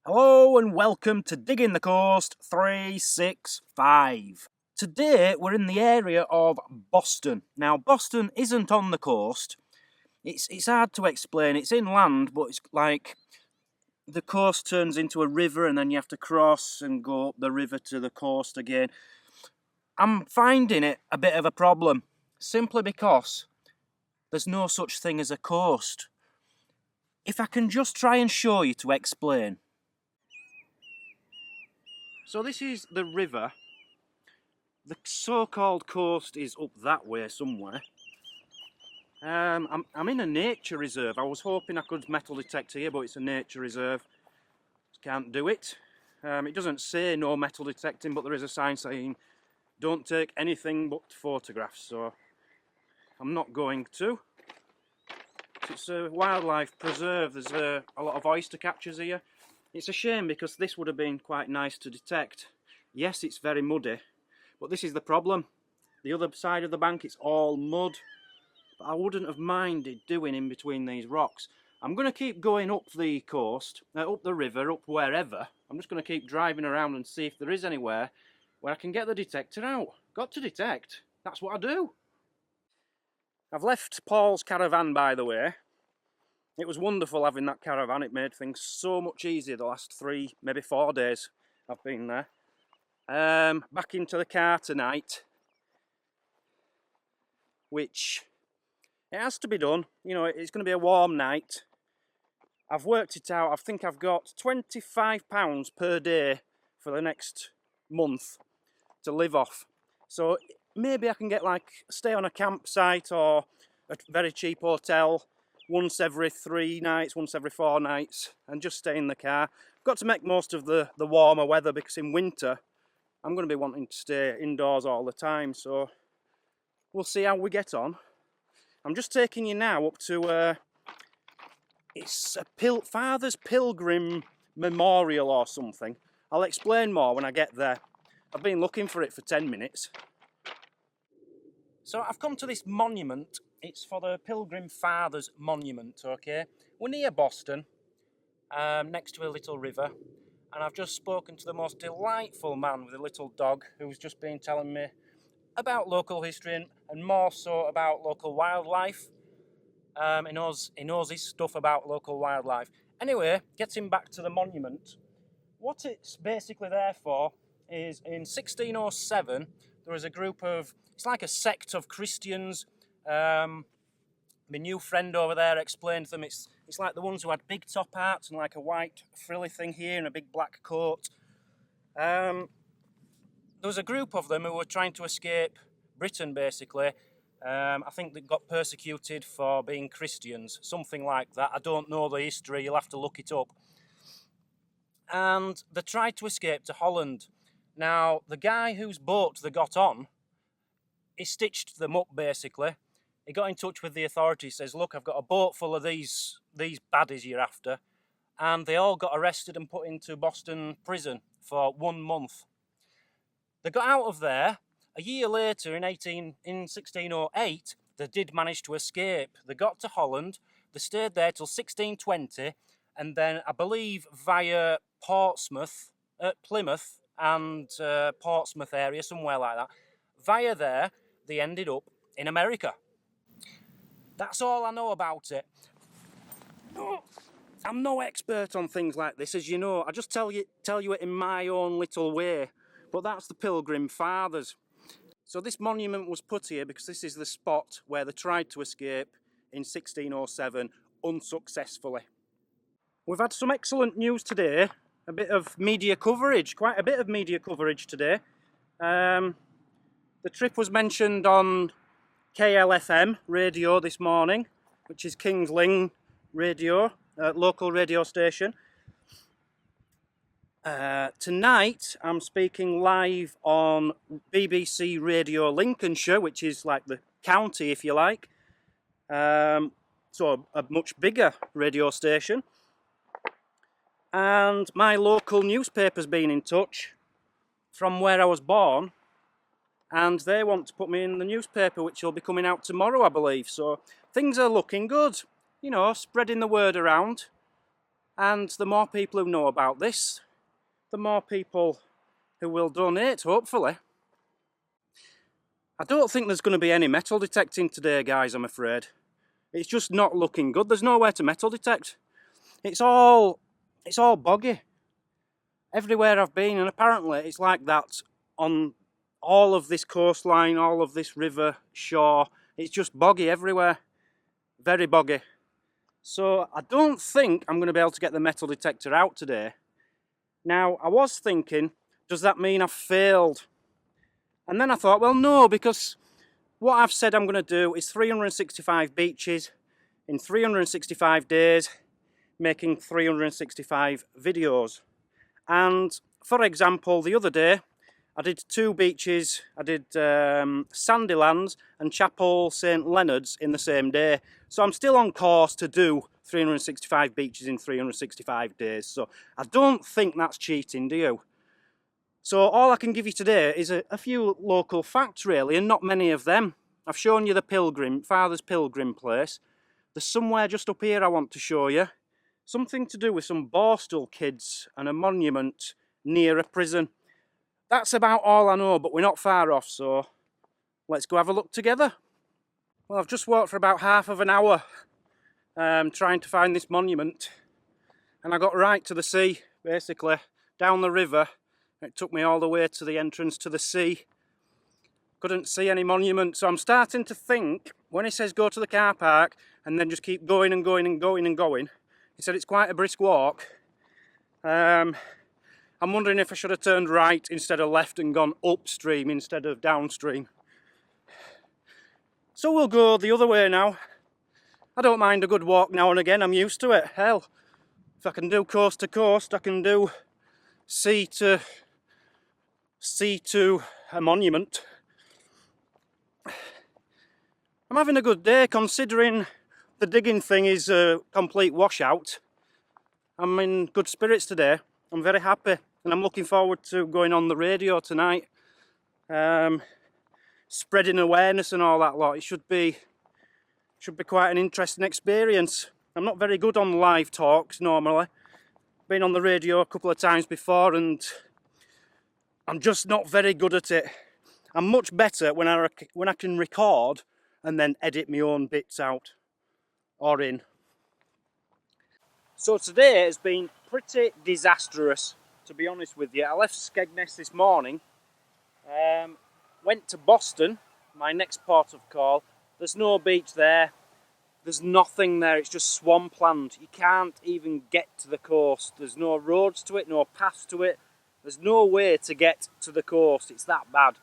Hello and welcome to Digging the Coast 365. Today we're in the area of Boston. Now Boston isn't on the coast. It's hard to explain. It's inland, but it's like the coast turns into a river and then you have to cross and go up the river to the coast again. I'm finding it a bit of a problem simply because there's no such thing as a coast. If I can just try and show you to explain. So this is the river. The so-called coast is up that way somewhere. I'm in a nature reserve. I was hoping I could metal detect here, but it's a nature reserve. Can't do it. It doesn't say no metal detecting, but there is a sign saying don't take anything but photographs, so I'm not going to. It's a wildlife preserve. There's a lot of oyster catchers here. It's a shame because this would have been quite nice to detect. Yes, it's very muddy, but this is the problem. The other side of the bank, it's all mud. But I wouldn't have minded doing in between these rocks. I'm going to keep going up the coast, up the river, up wherever. I'm just going to keep driving around and see if there is anywhere where I can get the detector out. Got to detect. That's what I do. I've left Paul's caravan, by the way. It was wonderful having that caravan. It made things so much easier the last 3, maybe 4 days I've been there. Back into the car tonight, which it has to be done. You know, it's going to be a warm night. I've worked it out. I think I've got £25 per day for the next month to live off. So maybe I can get stay on a campsite or a very cheap hotel once every 3 nights, once every 4 nights, and just stay in the car. I've got to make most of the warmer weather because in winter I'm going to be wanting to stay indoors all the time. So we'll see how we get on. I'm just taking you now up to it's a Father's Pilgrim Memorial or something. I'll explain more when I get there. I've been looking for it for 10 minutes. So I've come to this monument. It's for the Pilgrim Fathers Monument, okay? We're near Boston, next to a little river. And I've just spoken to the most delightful man with a little dog who's just been telling me about local history and more so about local wildlife. He knows his stuff about local wildlife. Anyway, getting back to the monument, what it's basically there for is in 1607 there was a group of, it's like a sect of Christians. My new friend over there explained to them it's like the ones who had big top hats and like a white frilly thing here and a big black coat. There was a group of them who were trying to escape Britain, basically. I think they got persecuted for being Christians, something like that. I don't know the history, you'll have to look it up. And they tried to escape to Holland. Now, the guy whose boat they got on, he stitched them up, basically. He got in touch with the authorities, says, look, I've got a boat full of these baddies you're after. And they all got arrested and put into Boston prison for 1 month. They got out of there. A year later, in 1608, they did manage to escape. They got to Holland. They stayed there till 1620, and then I believe via Portsmouth, Plymouth and Portsmouth area, somewhere like that, via there, they ended up in America. That's all I know about it. I'm no expert on things like this, as you know. I just tell you it in my own little way. But that's the Pilgrim Fathers. So this monument was put here because this is the spot where they tried to escape in 1607 unsuccessfully. We've had some excellent news today, a bit of media coverage, quite a bit of media coverage today. The trip was mentioned on KLFM radio this morning, which is Kings Lynn radio, local radio station. Tonight I'm speaking live on BBC Radio Lincolnshire, which is like the county, if you like. So a much bigger radio station. And my local newspaper's been in touch from where I was born, and they want to put me in the newspaper, which will be coming out tomorrow, I believe. So things are looking good, you know, spreading the word around. And the more people who know about this, the more people who will donate, hopefully. I don't think there's going to be any metal detecting today, guys, I'm afraid. It's just not looking good. There's nowhere to metal detect. It's all boggy. Everywhere I've been, and apparently it's like that on all of this coastline, all of this river shore. It's just boggy everywhere. Very boggy. So I don't think I'm going to be able to get the metal detector out today. Now, I was thinking, does that mean I've failed? And then I thought, well, no, because what I've said I'm going to do is 365 beaches in 365 days, making 365 videos. And for example, the other day, I did 2 beaches. I did Sandylands and Chapel St Leonard's in the same day. So I'm still on course to do 365 beaches in 365 days. So I don't think that's cheating, do you? So all I can give you today is a few local facts, really, and not many of them. I've shown you the Pilgrim, Father's Pilgrim place. There's somewhere just up here I want to show you. Something to do with some Borstal kids and a monument near a prison. That's about all I know, but we're not far off, so let's go have a look together. Well, I've just walked for about half of an hour trying to find this monument, and I got right to the sea, basically, down the river. It took me all the way to the entrance to the sea. Couldn't see any monument, so I'm starting to think, when he says go to the car park and then just keep going and going and going and going, he said it's quite a brisk walk. I'm wondering if I should have turned right instead of left and gone upstream instead of downstream. So we'll go the other way now. I don't mind a good walk now and again, I'm used to it. Hell, if I can do coast to coast, I can do sea to a monument. I'm having a good day considering the digging thing is a complete washout. I'm in good spirits today. I'm very happy and I'm looking forward to going on the radio tonight. Spreading awareness and all that lot. It should be quite an interesting experience. I'm not very good on live talks normally. Been on the radio a couple of times before and I'm just not very good at it. I'm much better when I can record and then edit my own bits out or in. So today has been pretty disastrous, to be honest with you. I left Skegness this morning, went to Boston, my next port of call. There's no beach there, there's nothing there, it's just swampland. You can't even get to the coast. There's no roads to it, no paths to it. There's no way to get to the coast, it's that bad.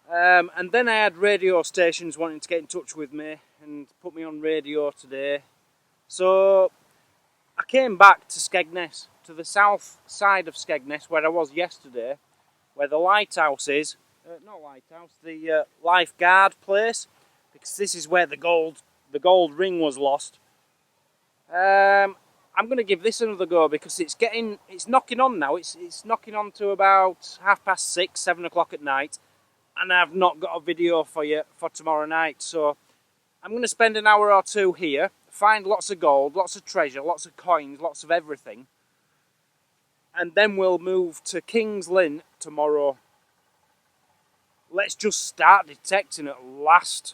And then I had radio stations wanting to get in touch with me and put me on radio today. So I came back to Skegness, to the south side of Skegness where I was yesterday, where the lighthouse is. Not lighthouse, the lifeguard place, because this is where the gold ring was lost. I'm going to give this another go because it's knocking on now. It's knocking on to about 6:30, 7 o'clock at night. And I've not got a video for you for tomorrow night, so I'm going to spend an hour or two here, find lots of gold, lots of treasure, lots of coins, lots of everything, and then we'll move to King's Lynn tomorrow. Let's just start detecting at last.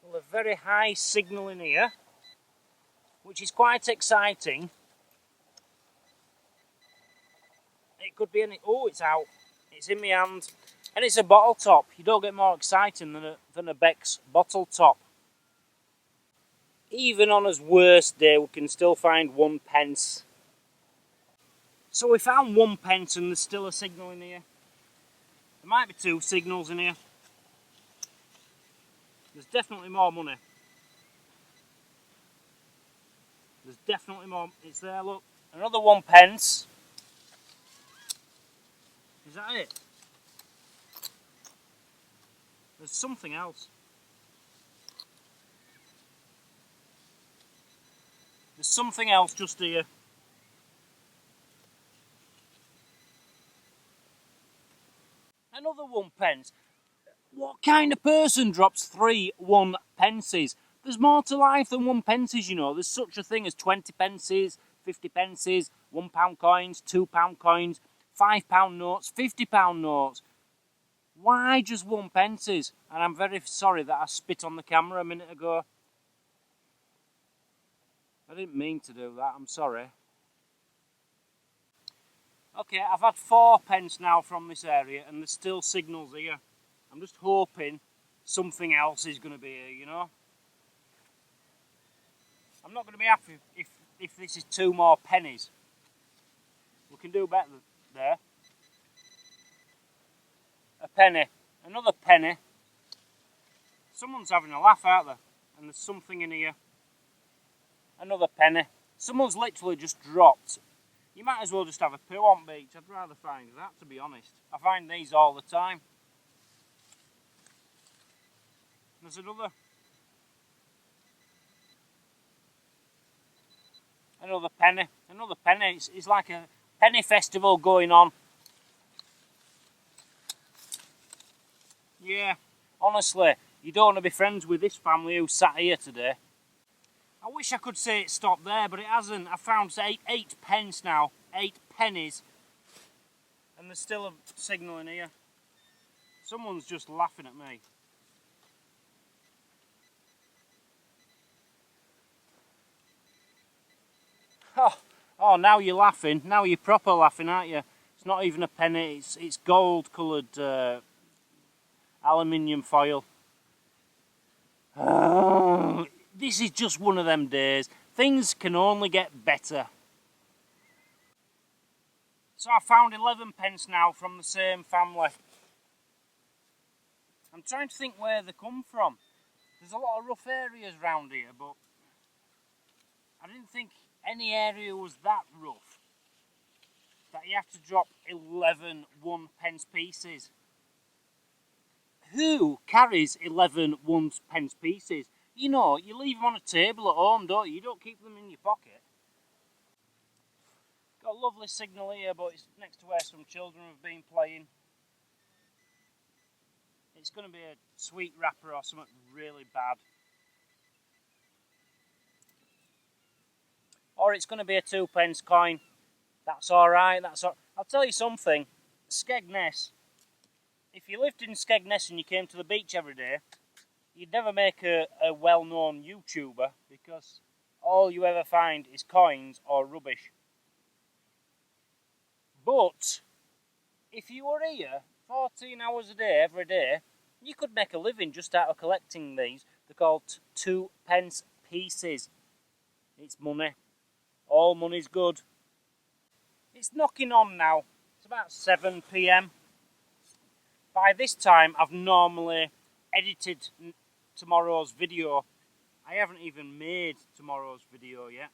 Well, a very high signal in here, which is quite exciting. It could be any... Oh, it's out. It's in my hand. And it's a bottle top. You don't get more exciting than a Beck's bottle top. Even on his worst day, we can still find 1 pence. So we found 1 pence and there's still a signal in here. There might be 2 signals in here. There's definitely more money. There's definitely more. It's there, look. Another 1 pence. Is that it? There's something else. There's something else just here. Another 1 pence. What kind of person drops 3 1 pences? There's more to life than 1 pences, you know. There's such a thing as 20 pences, 50 pences, £1 coins, £2 coins, £5 notes, £50 notes. Why just 1 pences? And I'm very sorry that I spit on the camera a minute ago. I didn't mean to do that, I'm sorry. Okay, I've had 4 pence now from this area and there's still signals here. I'm just hoping something else is going to be here, you know. I'm not going to be happy if this is 2 more pennies. We can do better there. A penny. Another penny. Someone's having a laugh, aren't they? And there's something in here. Another penny. Someone's literally just dropped. You might as well just have a poo on beach. I'd rather find that, to be honest. I find these all the time. There's another. Another penny. Another penny. It's like a penny festival going on. Yeah, honestly, you don't want to be friends with this family who sat here today. I wish I could say it stopped there, but it hasn't. I found 8 pence now. 8 pennies. And there's still a signal in here. Someone's just laughing at me. Oh, now you're laughing. Now you're proper laughing, aren't you? It's not even a penny. It's gold-coloured aluminium foil. This is just one of them days. Things can only get better. So I found 11 pence now from the same family. I'm trying to think where they come from. There's a lot of rough areas around here, but I didn't think any area was that rough that you have to drop 11 1 pence pieces. Who carries 11 1 pence pieces? You know, you leave them on a table at home, don't you? You don't keep them in your pocket. Got a lovely signal here, but it's next to where some children have been playing. It's going to be a sweet wrapper or something really bad. Or it's going to be a 2 pence coin. That's alright. I'll tell you something. Skegness. If you lived in Skegness and you came to the beach every day, you'd never make a well-known YouTuber because all you ever find is coins or rubbish. But if you were here 14 hours a day, every day, you could make a living just out of collecting these. They're called 2 pence pieces. It's money. All money's good. It's knocking on now. It's about 7 PM. By this time, I've normally edited tomorrow's video. I haven't even made tomorrow's video yet.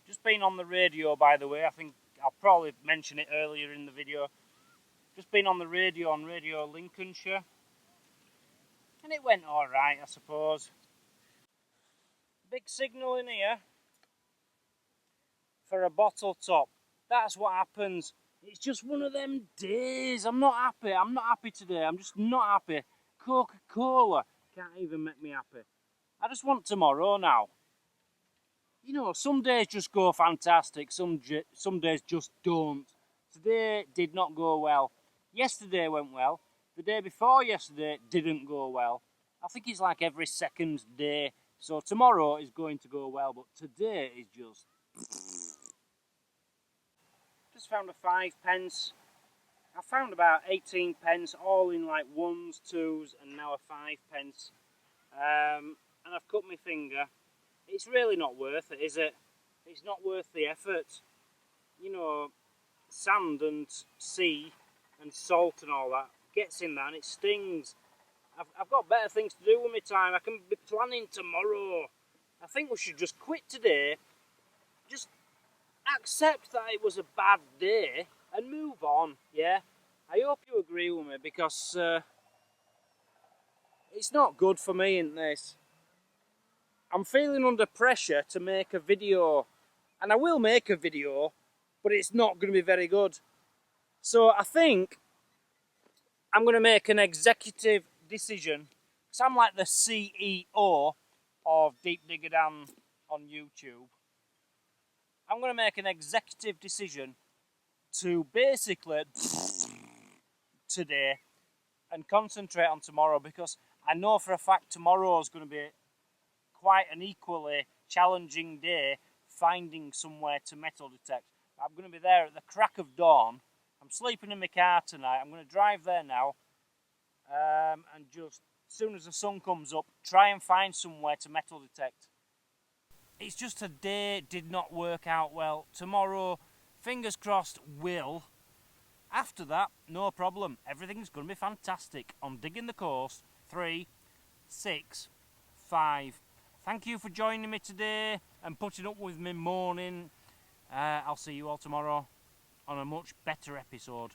Just been on the radio, by the way. I think I'll probably mention it earlier in the video. Just been on the radio on Radio Lincolnshire. And it went alright, I suppose. Big signal in here for a bottle top. That's what happens. It's just one of them days. I'm not happy. I'm not happy today. I'm just not happy. Coca-Cola can't even make me happy. I just want tomorrow now. You know, some days just go fantastic. Some days just don't. Today did not go well. Yesterday went well. The day before yesterday didn't go well. I think it's like every second day. So tomorrow is going to go well, but today is just... Just found a 5 pence. I found about 18 pence, all in like 1s, 2s, and now a 5 pence. And I've cut my finger. It's really not worth it, is it? It's not worth the effort. You know, sand and sea and salt and all that gets in there and it stings. I've got better things to do with my time. I can be planning tomorrow. I think we should just quit today. Just accept that it was a bad day and move on, yeah? I hope you agree with me because it's not good for me in this. I'm feeling under pressure to make a video, and I will make a video, but it's not going to be very good. So I think I'm going to make an executive decision, because I'm like the CEO of Deep Digger Dan on YouTube. I'm going to make an executive decision to basically today and concentrate on tomorrow, because I know for a fact tomorrow is going to be quite an equally challenging day finding somewhere to metal detect. I'm going to be there at the crack of dawn. I'm sleeping in my car tonight. I'm going to drive there now and just as soon as the sun comes up, try and find somewhere to metal detect. It's just today did not work out well. Tomorrow, fingers crossed, will. After that, no problem. Everything's going to be fantastic on Digging the Coast 3, 6, 5. Thank you for joining me today and putting up with me moaning. I'll see you all tomorrow on a much better episode.